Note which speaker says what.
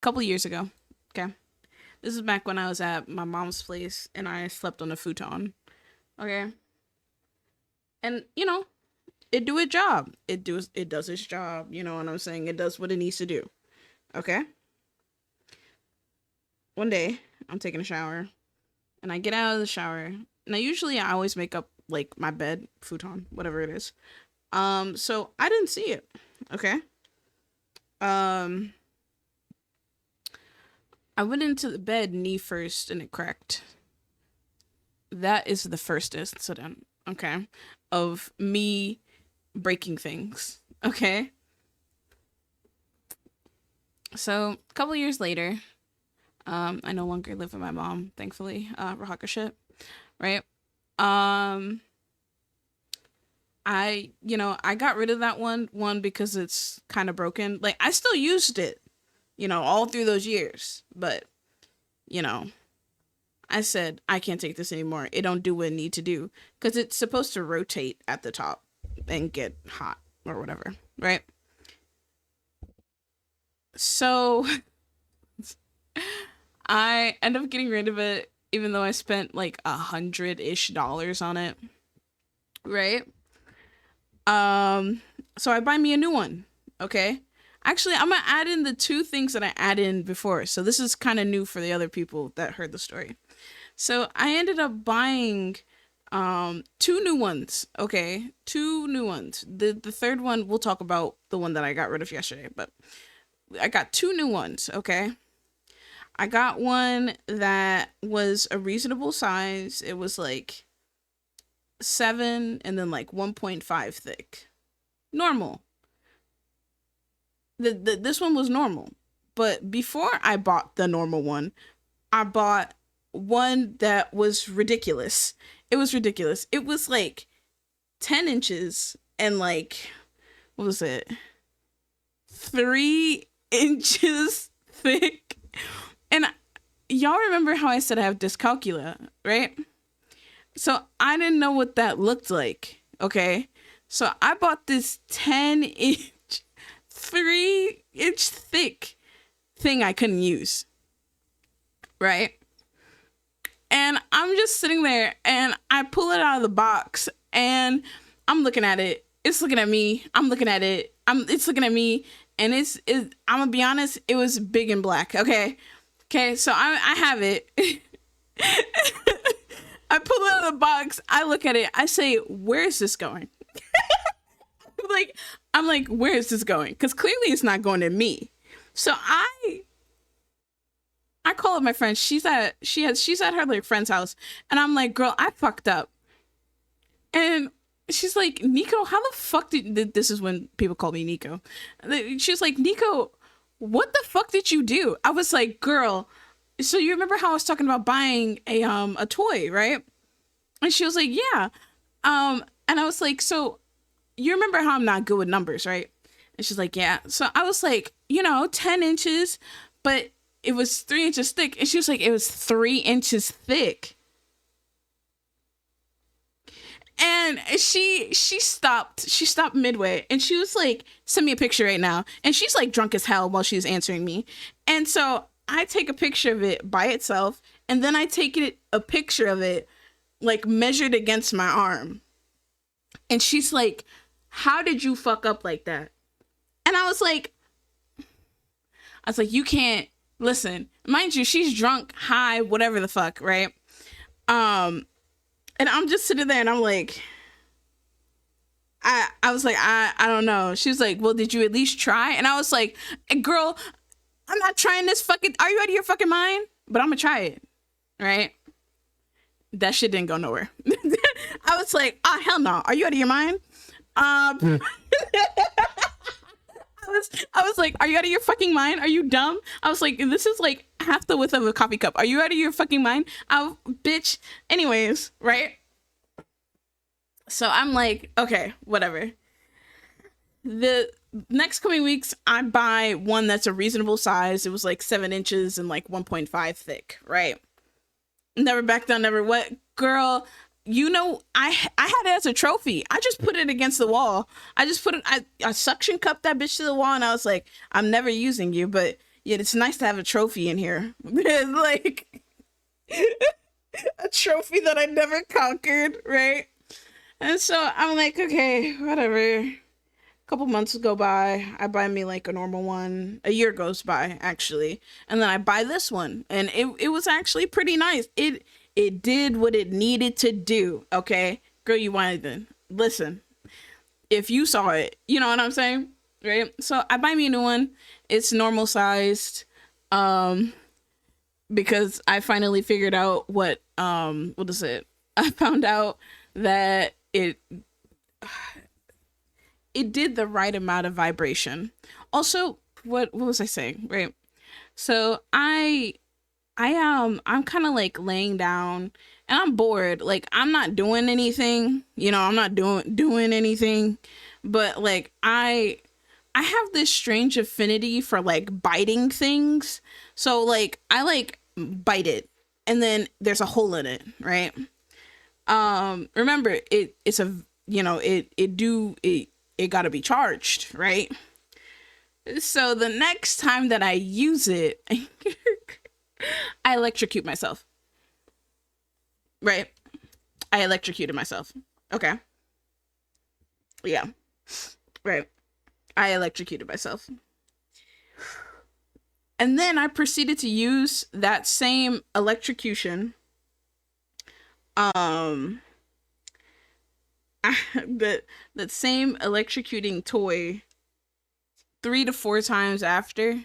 Speaker 1: couple years ago. Okay. This is back when I was at my mom's place and I slept on a futon. Okay. And it do its job. It does its job. You know what I'm saying? It does what it needs to do. Okay. One day I'm taking a shower and I get out of the shower. Now usually I always make up like my bed, futon, whatever it is. So I didn't see it. Okay. Um I went into the bed knee first and it cracked. That is the first incident, okay, of me breaking things. Okay. So a couple years later, I no longer live with my mom, thankfully. Rocket right? Um, I got rid of that one because it's kind of broken. Like I still used it, all through those years, but you know, I said I can't take this anymore. It don't do what it need to do because it's supposed to rotate at the top and get hot or whatever, right? So I end up getting rid of it, even though I spent like $100-ish on it, right? So I buy me a new one. Okay. Actually, I'm gonna add in the two things that I added in before. So this is kind of new for the other people that heard the story. So I ended up buying two new ones. Okay. Two new ones. The third one we'll talk about the one that I got rid of yesterday, but I got two new ones, okay? I got one that was a reasonable size. It was like 7 and then like 1.5 thick. Normal. This one was normal. But before I bought the normal one, I bought one that was ridiculous. It was ridiculous. It was like 10 inches and like, what was it? 3 inches thick. And y'all remember how I said I have dyscalculia, right? So I didn't know what that looked like, okay? So I bought this 10-inch, 3-inch thick thing I couldn't use, right? And I'm just sitting there and I pull it out of the box and I'm looking at it. It's looking at me. I'm looking at it. It's looking at me. And I'm gonna be honest, it was big and black. Okay, so I have it. I pull it out of the box. I look at it. I say, "Where is this going?" I'm like, "Where is this going?" Because clearly it's not going to me. So I call up my friend. She's at her like friend's house, and I'm like, "Girl, I fucked up." And she's like, "Nico, how the fuck did this is when people call me Nico." She's like, "Nico, what the fuck did you do?" I was like, "Girl, so you remember how I was talking about buying a toy, right?" And she was like, "Yeah." And I was like, "So you remember how I'm not good with numbers, right?" And she's like, "Yeah." So I was like, 10 inches, but it was 3 inches thick. And she was like, "It was 3 inches thick." And she stopped midway and she was like, "Send me a picture right now." And she's like drunk as hell while she was answering me. And so I take a picture of it by itself and then I take a picture of it like measured against my arm. And she's like, "How did you fuck up like that?" And I was like, "You can't listen." Mind you, she's drunk, high, whatever the fuck, right? And I'm just sitting there and I'm like, I was like, I don't know. She was like, "Well, did you at least try?" And I was like, "Girl, I'm not trying this fucking, are you out of your fucking mind?" But I'm gonna try it, right? That shit didn't go nowhere. I was like, "Oh, hell no. Are you out of your mind?" Um, I was like, "Are you out of your fucking mind? Are you dumb?" I was like, "This is like half the width of a coffee cup. Are you out of your fucking mind?" Bitch. Anyways, right? So I'm like, okay, whatever. The next coming weeks, I buy one that's a reasonable size. It was like 7 inches and like 1.5 thick, right? Never back down, never what? Girl, I had it as a trophy. I just put it against the wall. I just put it, I suction cupped that bitch to the wall and I was like, "I'm never using you, but Yeah, it's nice to have a trophy in here. Like a trophy that I never conquered, right? And so I'm like, okay, whatever. A couple months go by, I buy me like a normal one. A year goes by actually, and then I buy this one, and it was actually pretty nice. It did what it needed to do. Okay, girl, you wanted to listen. If you saw it, you know what I'm saying, right? So I buy me a new one. It's normal sized, because I finally figured out what is it? I found out that it did the right amount of vibration. Also, what was I saying? Right. So I'm kind of like laying down and I'm bored. Like I'm not doing anything. You know, I'm not doing anything. But like I have this strange affinity for like biting things. So like I like bite it and then there's a hole in it, right? Remember it's a, you know, it got to be charged, right? So the next time that I use it, I electrocute myself. Right? I electrocuted myself. Okay. Yeah. Right. I electrocuted myself. And then I proceeded to use that same electrocution, um that same electrocuting toy 3 to 4 times after.